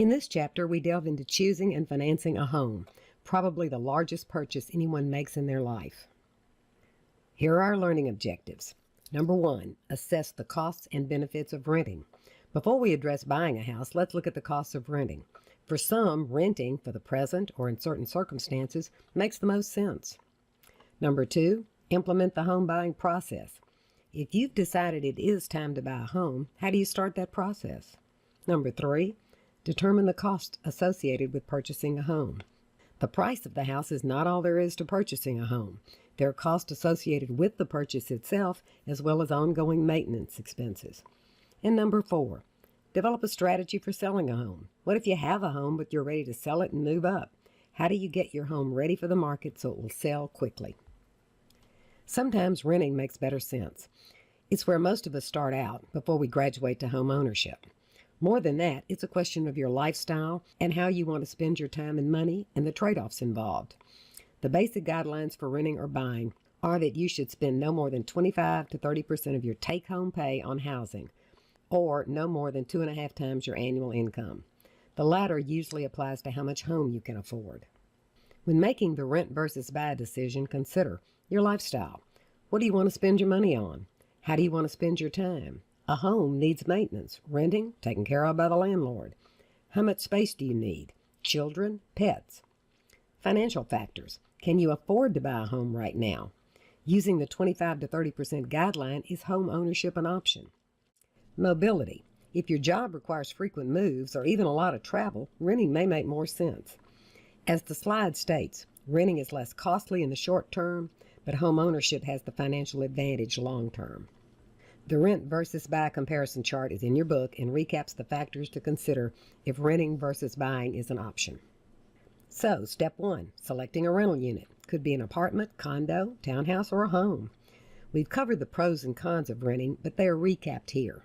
In this chapter, we delve into choosing and financing a home, probably the largest purchase anyone makes in their life. Here are our learning objectives. Number 1, assess the costs and benefits of renting. Before we address buying a house, let's look at the costs of renting. For some, renting for the present or in certain circumstances makes the most sense. Number 2, implement the home buying process. If you've decided it is time to buy a home, how do you start that process? Number 3, determine the cost associated with purchasing a home. The price of the house is not all there is to purchasing a home. There are costs associated with the purchase itself, as well as ongoing maintenance expenses. And number 4, develop a strategy for selling a home. What if you have a home but you're ready to sell it and move up? How do you get your home ready for the market so it will sell quickly? Sometimes renting makes better sense. It's where most of us start out before we graduate to home ownership. More than that, it's a question of your lifestyle and how you want to spend your time and money and the trade-offs involved. The basic guidelines for renting or buying are that you should spend no more than 25 to 30% of your take-home pay on housing, or no more than 2.5 times your annual income. The latter usually applies to how much home you can afford. When making the rent versus buy decision, consider your lifestyle. What do you want to spend your money on? How do you want to spend your time? A home needs maintenance. Renting, taken care of by the landlord. How much space do you need? Children, pets. Financial factors. Can you afford to buy a home right now? Using the 25 to 30% guideline, is home ownership an option? Mobility. If your job requires frequent moves or even a lot of travel, renting may make more sense. As the slide states, renting is less costly in the short term, but home ownership has the financial advantage long term. The rent versus buy comparison chart is in your book and recaps the factors to consider if renting versus buying is an option. So, step 1, selecting a rental unit. Could be an apartment, condo, townhouse, or a home. We've covered the pros and cons of renting, but they are recapped here.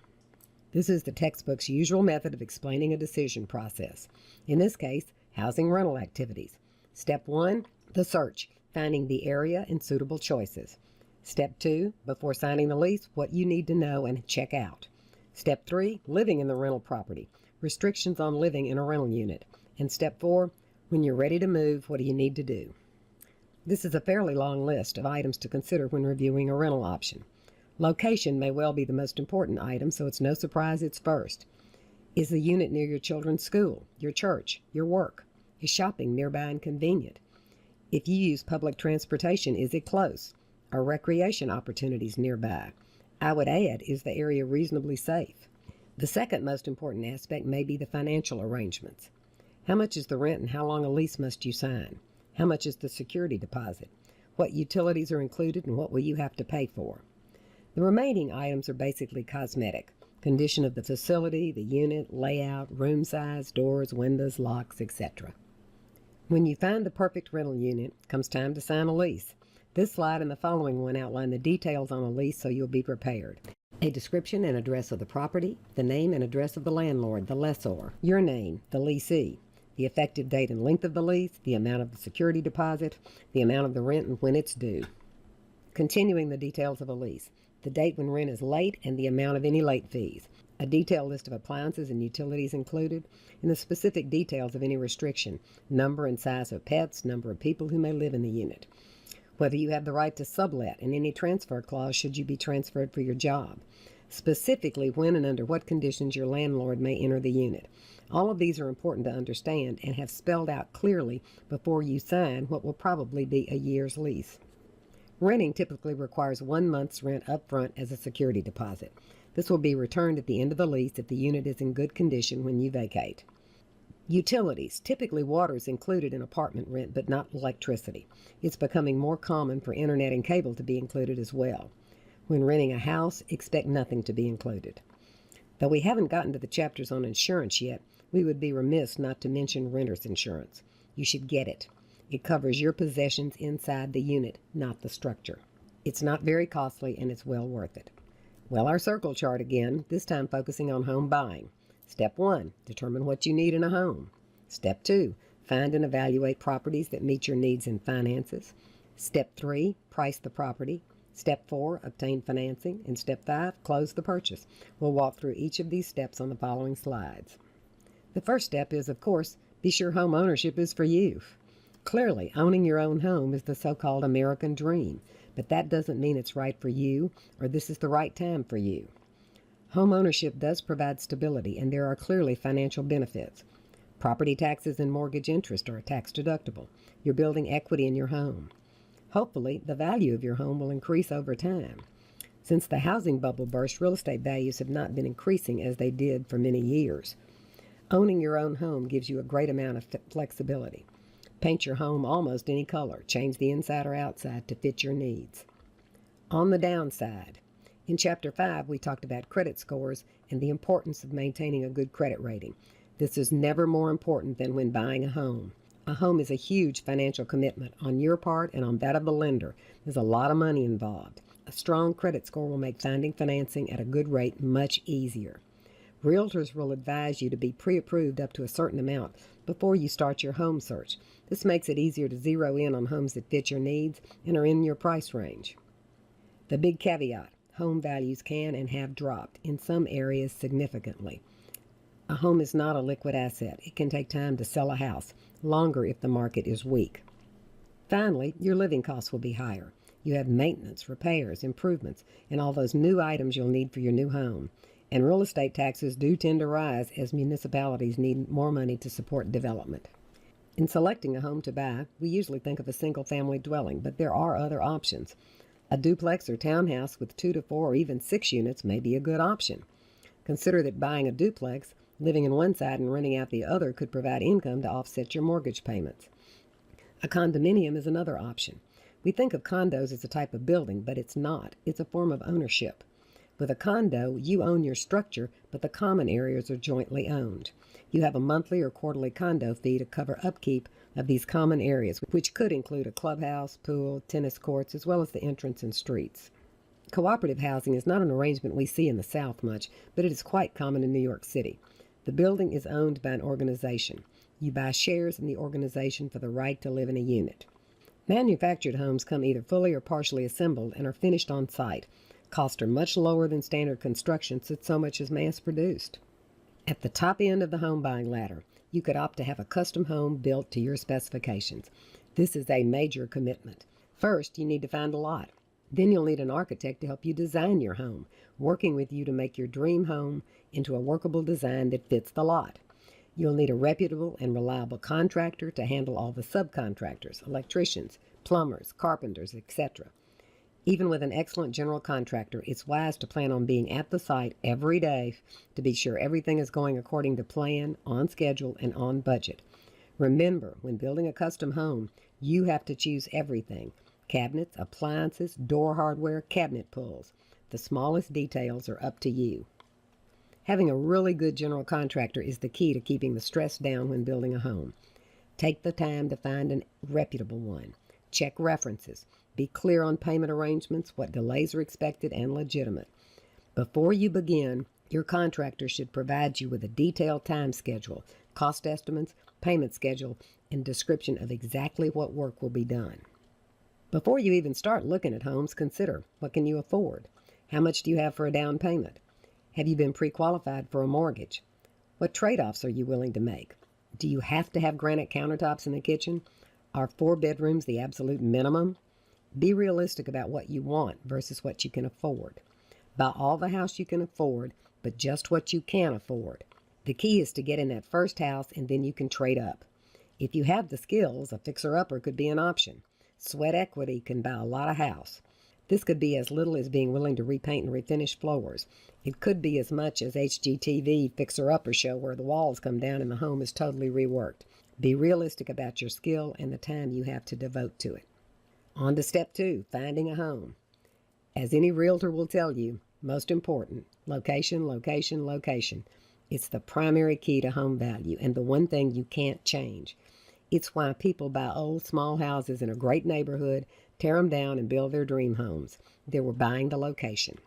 This is the textbook's usual method of explaining a decision process. In this case, housing rental activities. Step 1, the search, finding the area and suitable choices. Step 2, before signing the lease, what you need to know and check out. Step 3, living in the rental property, restrictions on living in a rental unit. And step 4, when you're ready to move, what do you need to do? This is a fairly long list of items to consider when reviewing a rental option. Location may well be the most important item, so it's no surprise it's first. Is the unit near your children's school, your church, your work? Is shopping nearby and convenient? If you use public transportation, is it close? Are recreation opportunities nearby? I would add, is the area reasonably safe? The second most important aspect may be the financial arrangements. How much is the rent and how long a lease must you sign? How much is the security deposit? What utilities are included and what will you have to pay for? The remaining items are basically cosmetic. Condition of the facility, the unit, layout, room size, doors, windows, locks, etc. When you find the perfect rental unit, comes time to sign a lease. This slide and the following one outline the details on a lease so you'll be prepared. A description and address of the property, the name and address of the landlord, the lessor, your name, the leasee, the effective date and length of the lease, the amount of the security deposit, the amount of the rent and when it's due. Continuing the details of a lease. The date when rent is late and the amount of any late fees, a detailed list of appliances and utilities included, and the specific details of any restriction, number and size of pets, number of people who may live in the unit, whether you have the right to sublet, and any transfer clause should you be transferred for your job, specifically when and under what conditions your landlord may enter the unit. All of these are important to understand and have spelled out clearly before you sign what will probably be a year's lease. Renting typically requires 1 month's rent up front as a security deposit. This will be returned at the end of the lease if the unit is in good condition when you vacate. Utilities. Typically water is included in apartment rent, but not electricity. It's becoming more common for internet and cable to be included as well. When renting a house, expect nothing to be included. Though we haven't gotten to the chapters on insurance yet, we would be remiss not to mention renter's insurance. You should get it. It covers your possessions inside the unit, not the structure. It's not very costly and it's well worth it. Well, our circle chart again, this time focusing on home buying. Step 1, determine what you need in a home. Step 2, find and evaluate properties that meet your needs and finances. Step 3, price the property. Step 4, obtain financing. And Step 5, close the purchase. We'll walk through each of these steps on the following slides. The first step is, of course, be sure home ownership is for you. Clearly, owning your own home is the so-called American dream, but that doesn't mean it's right for you or this is the right time for you. Home ownership does provide stability, and there are clearly financial benefits. Property taxes and mortgage interest are tax deductible. You're building equity in your home. Hopefully, the value of your home will increase over time. Since the housing bubble burst, real estate values have not been increasing as they did for many years. Owning your own home gives you a great amount of flexibility. Paint your home almost any color. Change the inside or outside to fit your needs. On the downside, in Chapter 5, we talked about credit scores and the importance of maintaining a good credit rating. This is never more important than when buying a home. A home is a huge financial commitment on your part and on that of the lender. There's a lot of money involved. A strong credit score will make finding financing at a good rate much easier. Realtors will advise you to be pre-approved up to a certain amount before you start your home search. This makes it easier to zero in on homes that fit your needs and are in your price range. The big caveat: home values can and have dropped, in some areas significantly. A home is not a liquid asset. It can take time to sell a house, longer if the market is weak. Finally, your living costs will be higher. You have maintenance, repairs, improvements, and all those new items you'll need for your new home. And real estate taxes do tend to rise as municipalities need more money to support development. In selecting a home to buy, we usually think of a single-family dwelling, but there are other options. A duplex or townhouse with 2 to 4 or even 6 units may be a good option. Consider that buying a duplex, living in one side and renting out the other, could provide income to offset your mortgage payments. A condominium is another option. We think of condos as a type of building, but it's not. It's a form of ownership. With a condo, you own your structure, but the common areas are jointly owned. You have a monthly or quarterly condo fee to cover upkeep of these common areas, which could include a clubhouse, pool, tennis courts, as well as the entrance and streets. Cooperative housing is not an arrangement we see in the South much, but it is quite common in New York City. The building is owned by an organization. You buy shares in the organization for the right to live in a unit. Manufactured homes come either fully or partially assembled and are finished on site. Costs are much lower than standard construction since so much is mass-produced. At the top end of the home buying ladder, you could opt to have a custom home built to your specifications. This is a major commitment. First, you need to find a lot. Then you'll need an architect to help you design your home, working with you to make your dream home into a workable design that fits the lot. You'll need a reputable and reliable contractor to handle all the subcontractors, electricians, plumbers, carpenters, etc. Even with an excellent general contractor, it's wise to plan on being at the site every day to be sure everything is going according to plan, on schedule, and on budget. Remember, when building a custom home, you have to choose everything: cabinets, appliances, door hardware, cabinet pulls. The smallest details are up to you. Having a really good general contractor is the key to keeping the stress down when building a home. Take the time to find a reputable one. Check references. Be clear on payment arrangements, what delays are expected, and legitimate. Before you begin, your contractor should provide you with a detailed time schedule, cost estimates, payment schedule, and description of exactly what work will be done. Before you even start looking at homes, consider, what can you afford? How much do you have for a down payment? Have you been pre-qualified for a mortgage? What trade-offs are you willing to make? Do you have to have granite countertops in the kitchen? Are 4 bedrooms the absolute minimum? Be realistic about what you want versus what you can afford. Buy all the house you can afford, but just what you can afford. The key is to get in that first house, and then you can trade up. If you have the skills, a fixer-upper could be an option. Sweat equity can buy a lot of house. This could be as little as being willing to repaint and refinish floors. It could be as much as HGTV fixer-upper show where the walls come down and the home is totally reworked. Be realistic about your skill and the time you have to devote to it. On to step 2, finding a home. As any realtor will tell you, most important, location, location, location. It's the primary key to home value and the one thing you can't change. It's why people buy old, small houses in a great neighborhood, tear them down, and build their dream homes. They were buying the location.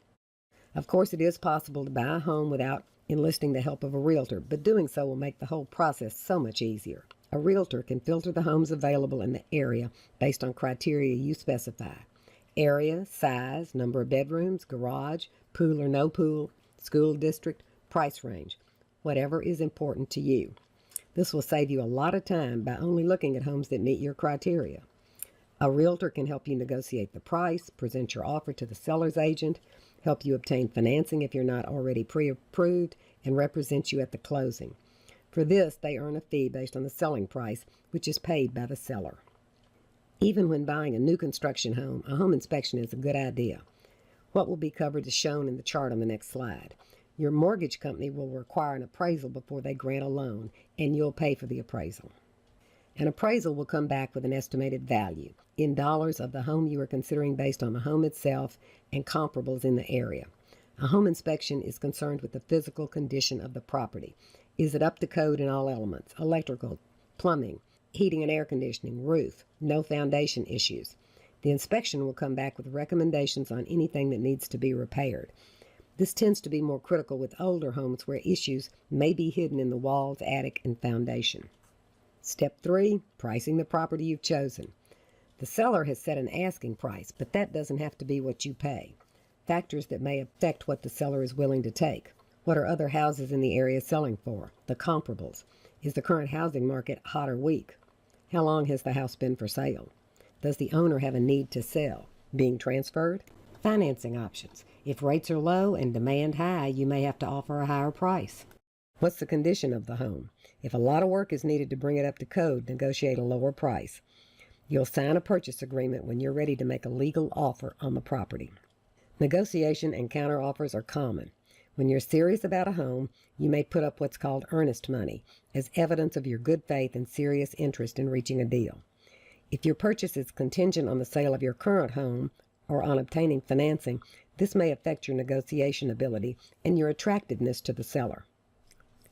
Of course, it is possible to buy a home without enlisting the help of a realtor, but doing so will make the whole process so much easier. A realtor can filter the homes available in the area based on criteria you specify: area, size, number of bedrooms, garage, pool or no pool, school district, price range. whatever is important to you. This will save you a lot of time by only looking at homes that meet your criteria. A realtor can help you negotiate the price, present your offer to the seller's agent, help you obtain financing if you're not already pre-approved, and represent you at the closing. For this, they earn a fee based on the selling price, which is paid by the seller. Even when buying a new construction home, a home inspection is a good idea. What will be covered is shown in the chart on the next slide. Your mortgage company will require an appraisal before they grant a loan, and you'll pay for the appraisal. An appraisal will come back with an estimated value in dollars of the home you are considering based on the home itself and comparables in the area. A home inspection is concerned with the physical condition of the property. Is it up to code in all elements? Electrical, plumbing, heating and air conditioning, roof, no foundation issues. The inspection will come back with recommendations on anything that needs to be repaired. This tends to be more critical with older homes where issues may be hidden in the walls, attic, and foundation. Step 3, pricing the property you've chosen. The seller has set an asking price, but that doesn't have to be what you pay. Factors that may affect what the seller is willing to take. What are other houses in the area selling for? The comparables. Is the current housing market hot or weak? How long has the house been for sale? Does the owner have a need to sell? Being transferred? Financing options. If rates are low and demand high, you may have to offer a higher price. What's the condition of the home? If a lot of work is needed to bring it up to code, negotiate a lower price. You'll sign a purchase agreement when you're ready to make a legal offer on the property. Negotiation and counteroffers are common. When you're serious about a home, you may put up what's called earnest money as evidence of your good faith and serious interest in reaching a deal. If your purchase is contingent on the sale of your current home or on obtaining financing, this may affect your negotiation ability and your attractiveness to the seller.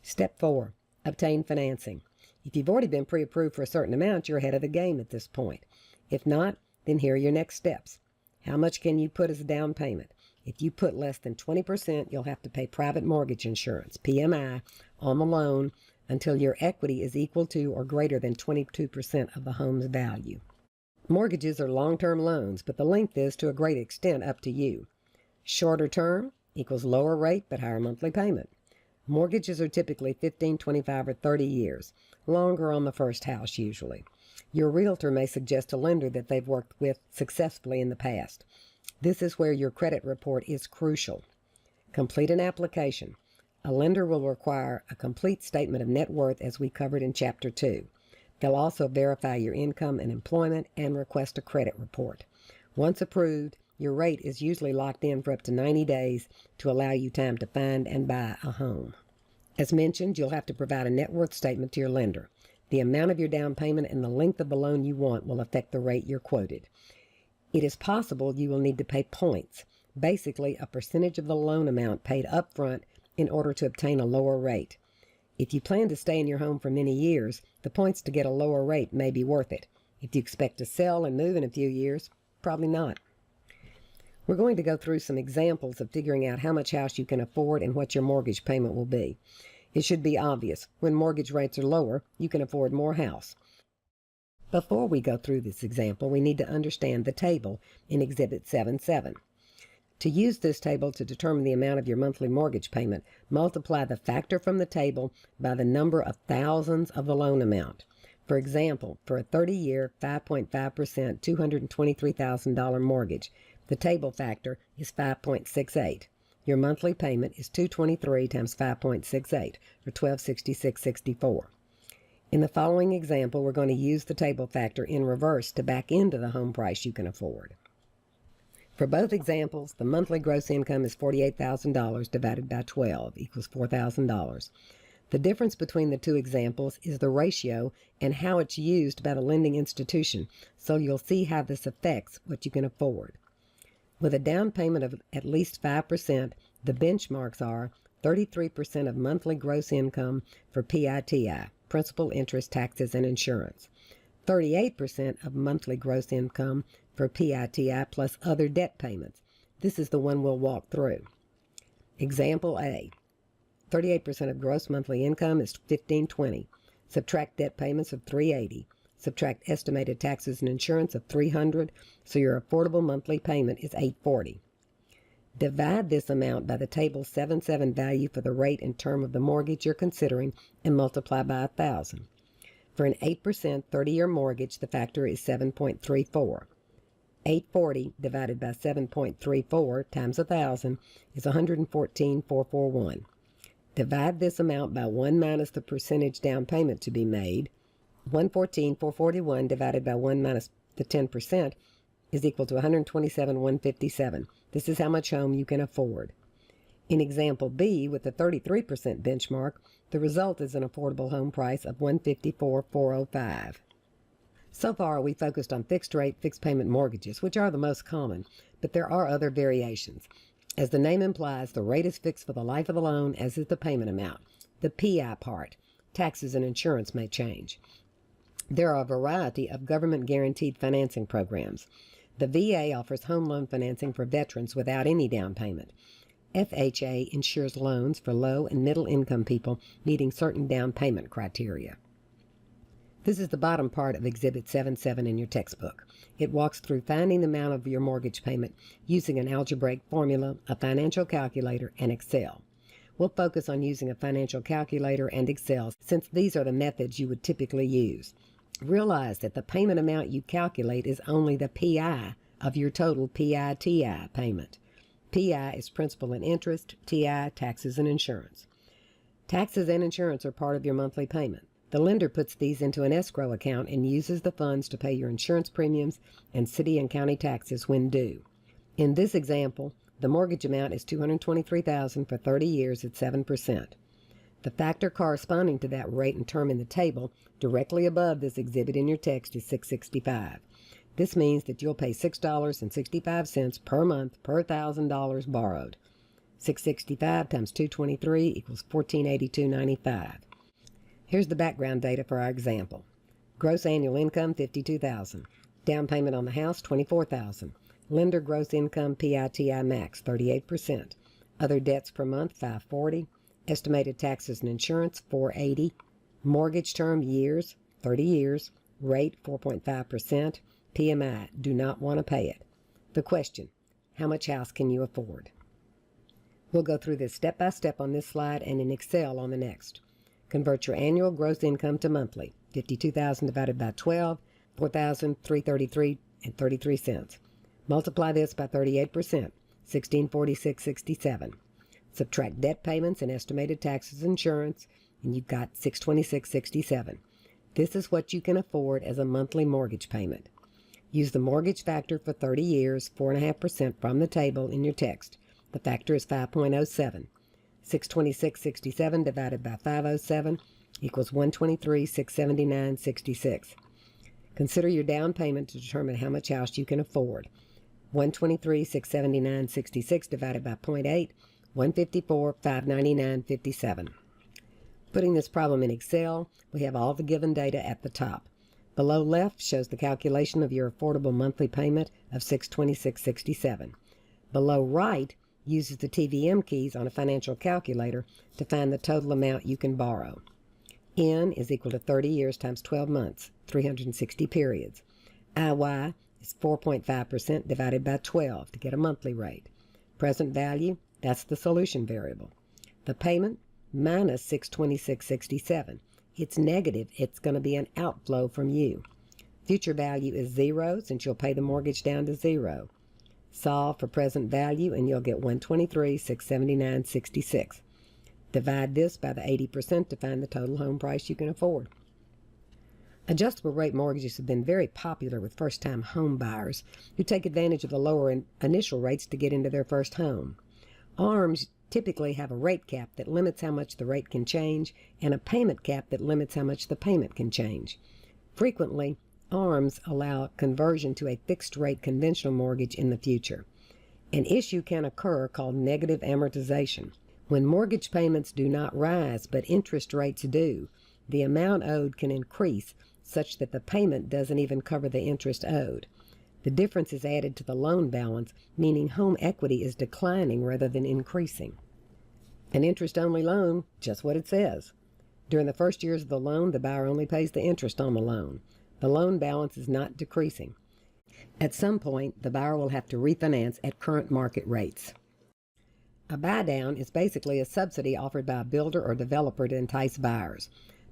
Step 4, obtain financing. If you've already been pre-approved for a certain amount, you're ahead of the game at this point. If not, then here are your next steps. How much can you put as a down payment? If you put less than 20%, you'll have to pay private mortgage insurance, PMI, on the loan until your equity is equal to or greater than 22% of the home's value. Mortgages are long-term loans, but the length is to a great extent up to you. Shorter term equals lower rate but higher monthly payment. Mortgages are typically 15, 25, or 30 years, longer on the first house usually. Your realtor may suggest a lender that they've worked with successfully in the past. This is where your credit report is crucial. Complete an application. A lender will require a complete statement of net worth as we covered in Chapter 2. They'll also verify your income and employment and request a credit report. Once approved, your rate is usually locked in for up to 90 days to allow you time to find and buy a home. As mentioned, you'll have to provide a net worth statement to your lender. The amount of your down payment and the length of the loan you want will affect the rate you're quoted. It is possible you will need to pay points, basically a percentage of the loan amount paid up front in order to obtain a lower rate. If you plan to stay in your home for many years, the points to get a lower rate may be worth it. If you expect to sell and move in a few years, probably not. We're going to go through some examples of figuring out how much house you can afford and what your mortgage payment will be. It should be obvious. When mortgage rates are lower, you can afford more house. Before we go through this example, we need to understand the table in Exhibit 7.7. To use this table to determine the amount of your monthly mortgage payment, multiply the factor from the table by the number of thousands of the loan amount. For example, for a 30-year, 5.5%, $223,000 mortgage, the table factor is 5.68. Your monthly payment is $223 times 5.68, or $1,266.64. In the following example, we're going to use the table factor in reverse to back into the home price you can afford. For both examples, the monthly gross income is $48,000 divided by 12 equals $4,000. The difference between the two examples is the ratio and how it's used by the lending institution, so you'll see how this affects what you can afford. With a down payment of at least 5%, the benchmarks are 33% of monthly gross income for PITI, principal, interest, taxes, and insurance, 38% of monthly gross income for PITI plus other debt payments. This is the one we'll walk through. Example A. 38% of gross monthly income is $1,520. Subtract debt payments of $380. Subtract estimated taxes and insurance of $300, so your affordable monthly payment is $840. Divide this amount by the table's 7.7 value for the rate and term of the mortgage you're considering and multiply by 1,000. For an 8% 30-year mortgage, the factor is 7.34. 840 divided by 7.34 times 1,000 is 114,441. Divide this amount by 1 minus the percentage down payment to be made. 114,441 divided by 1 minus the 10% is equal to 127,157. This is how much home you can afford. In example B, with the 33% benchmark, the result is an affordable home price of $154,405. So far, we focused on fixed-rate, fixed-payment mortgages, which are the most common, but there are other variations. As the name implies, the rate is fixed for the life of the loan, as is the payment amount. The PI part, taxes and insurance, may change. There are a variety of government-guaranteed financing programs. The VA offers home loan financing for veterans without any down payment. FHA insures loans for low and middle-income people meeting certain down payment criteria. This is the bottom part of Exhibit 7.7 in your textbook. It walks through finding the amount of your mortgage payment using an algebraic formula, a financial calculator, and Excel. We'll focus on using a financial calculator and Excel since these are the methods you would typically use. Realize that the payment amount you calculate is only the PI of your total PI-TI payment. PI is principal and interest, TI, taxes and insurance. Taxes and insurance are part of your monthly payment. The lender puts these into an escrow account and uses the funds to pay your insurance premiums and city and county taxes when due. In this example, the mortgage amount is $223,000 for 30 years at 7%. The factor corresponding to that rate and term in the table directly above this exhibit in your text is 665. This means that you'll pay $6.65 per month per $1,000 borrowed. 665 times 223 equals $1,482.95. Here's the background data for our example. Gross annual income, $52,000. Down payment on the house, $24,000. Lender gross income PITI max, 38%. Other debts per month, $540. Estimated taxes and insurance, $480. Mortgage term years, 30 years. Rate, 4.5%. PMI, do not want to pay it. The question, how much house can you afford? We'll go through this step by step on this slide and in Excel on the next. Convert your annual gross income to monthly. $52,000 divided by 12, $4,333.33. Multiply this by 38%, $1,646.67. Subtract debt payments and estimated taxes and insurance, and you've got $626.67. This is what you can afford as a monthly mortgage payment. Use the mortgage factor for 30 years, 4.5% from the table in your text. The factor is 5.07. 626.67 divided by 507 equals 123,679.66. Consider your down payment to determine how much house you can afford. 123,679.66 divided by 0.8, 154,599.57. Putting this problem in Excel, we have all the given data at the top. Below left shows the calculation of your affordable monthly payment of $626.67. Below right uses the TVM keys on a financial calculator to find the total amount you can borrow. N is equal to 30 years times 12 months, 360 periods. IY is 4.5% divided by 12 to get a monthly rate. Present value, that's the solution variable. The payment, minus $626.67. It's negative. It's going to be an outflow from you. Future value is 0 since you'll pay the mortgage down to 0. Solve for present value and you'll get $123,679.66. Divide this by the 80% to find the total home price you can afford. Adjustable rate mortgages have been very popular with first-time home buyers who take advantage of the lower initial rates to get into their first home. ARMs typically have a rate cap that limits how much the rate can change and a payment cap that limits how much the payment can change. Frequently, ARMs allow conversion to a fixed-rate conventional mortgage in the future. An issue can occur called negative amortization. When mortgage payments do not rise but interest rates do, the amount owed can increase such that the payment doesn't even cover the interest owed. The difference is added to the loan balance, meaning home equity is declining rather than increasing. An interest-only loan, just what it says. During the first years of the loan, the buyer only pays the interest on the loan. The loan balance is not decreasing. At some point, the buyer will have to refinance at current market rates. A buy-down is basically a subsidy offered by a builder or developer to entice buyers.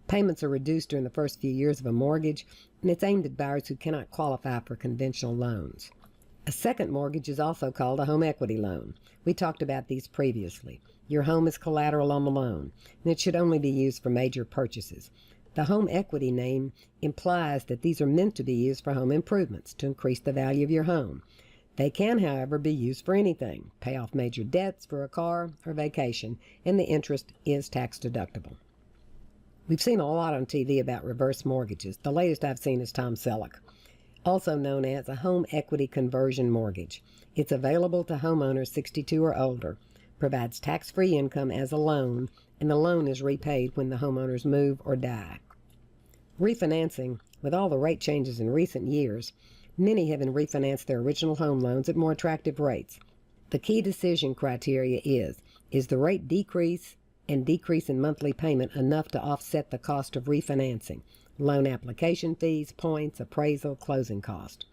Payments are reduced during the first few years of a mortgage, and it's aimed at buyers who cannot qualify for conventional loans. A second mortgage is also called a home equity loan. We talked about these previously. Your home is collateral on the loan, and it should only be used for major purchases. The home equity name implies that these are meant to be used for home improvements to increase the value of your home. They can, however, be used for anything, pay off major debts for a car or vacation, and the interest is tax deductible. We've seen a lot on TV about reverse mortgages. The latest I've seen is Tom Selleck, also known as a home equity conversion mortgage. It's available to homeowners 62 or older, provides tax-free income as a loan, and the loan is repaid when the homeowners move or die. Refinancing, with all the rate changes in recent years, many have refinanced their original home loans at more attractive rates. The key decision criteria is the rate decrease and decrease in monthly payment enough to offset the cost of refinancing, loan application fees, points, appraisal, closing cost.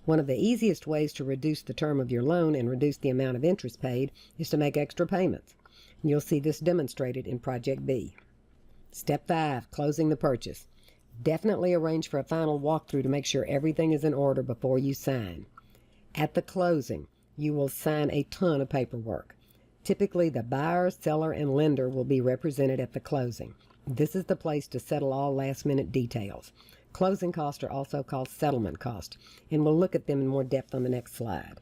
One of the easiest ways to reduce the term of your loan and reduce the amount of interest paid is to make extra payments. You'll see this demonstrated in Project B. Step 5, closing the purchase. Definitely arrange for a final walkthrough to make sure everything is in order before you sign. At the closing, you will sign a ton of paperwork. Typically, the buyer, seller, and lender will be represented at the closing. This is the place to settle all last-minute details. Closing costs are also called settlement costs, and we'll look at them in more depth on the next slide.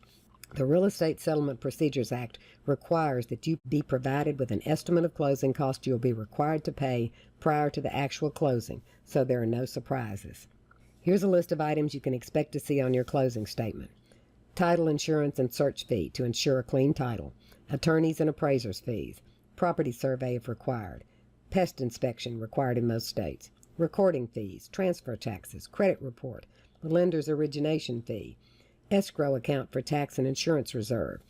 The Real Estate Settlement Procedures Act requires that you be provided with an estimate of closing costs you'll be required to pay prior to the actual closing, so there are no surprises. Here's a list of items you can expect to see on your closing statement. Title insurance and search fee to ensure a clean title. Attorneys and appraisers fees. Property survey if required. Pest inspection required in most states. Recording fees, transfer taxes, credit report, the lender's origination fee, escrow account for tax and insurance reserve.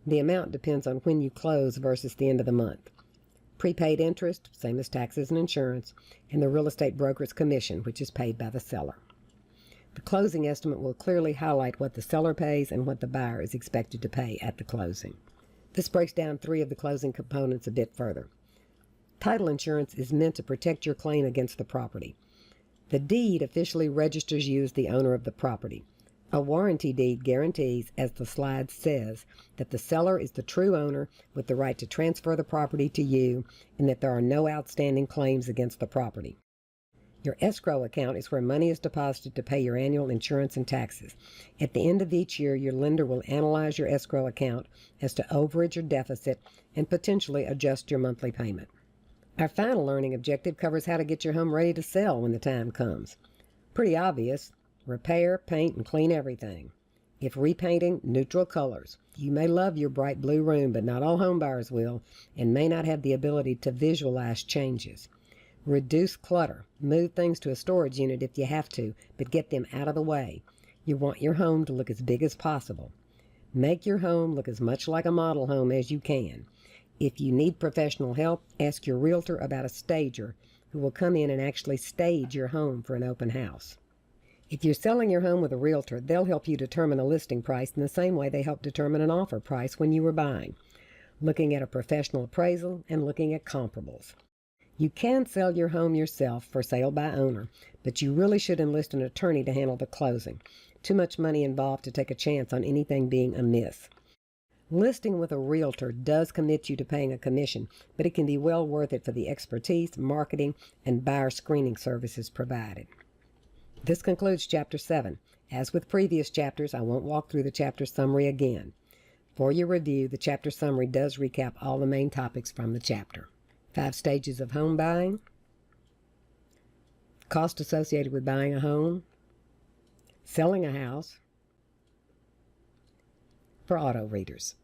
The amount depends on when you close versus the end of the month. Prepaid interest, same as taxes and insurance, and the real estate broker's commission, which is paid by the seller. The closing estimate will clearly highlight what the seller pays and what the buyer is expected to pay at the closing. This breaks down 3 of the closing components a bit further. Title insurance is meant to protect your claim against the property. The deed officially registers you as the owner of the property. A warranty deed guarantees, as the slide says, that the seller is the true owner with the right to transfer the property to you and that there are no outstanding claims against the property. Your escrow account is where money is deposited to pay your annual insurance and taxes. At the end of each year, your lender will analyze your escrow account as to overage or deficit and potentially adjust your monthly payment. Our final learning objective covers how to get your home ready to sell when the time comes. Pretty obvious. Repair, paint, and clean everything. If repainting, neutral colors. You may love your bright blue room, but not all home buyers will, and may not have the ability to visualize changes. Reduce clutter. Move things to a storage unit if you have to, but get them out of the way. You want your home to look as big as possible. Make your home look as much like a model home as you can. If you need professional help, ask your realtor about a stager who will come in and actually stage your home for an open house. If you're selling your home with a realtor, they'll help you determine a listing price in the same way they help determine an offer price when you were buying, looking at a professional appraisal and looking at comparables. You can sell your home yourself for sale by owner, but you really should enlist an attorney to handle the closing. Too much money involved to take a chance on anything being amiss. Listing with a realtor does commit you to paying a commission, but it can be well worth it for the expertise, marketing, and buyer screening services provided. This concludes Chapter 7. As with previous chapters, I won't walk through the chapter summary again. For your review, the chapter summary does recap all the main topics from the chapter. 5 stages of home buying, cost associated with buying a home, selling a house, for auto readers.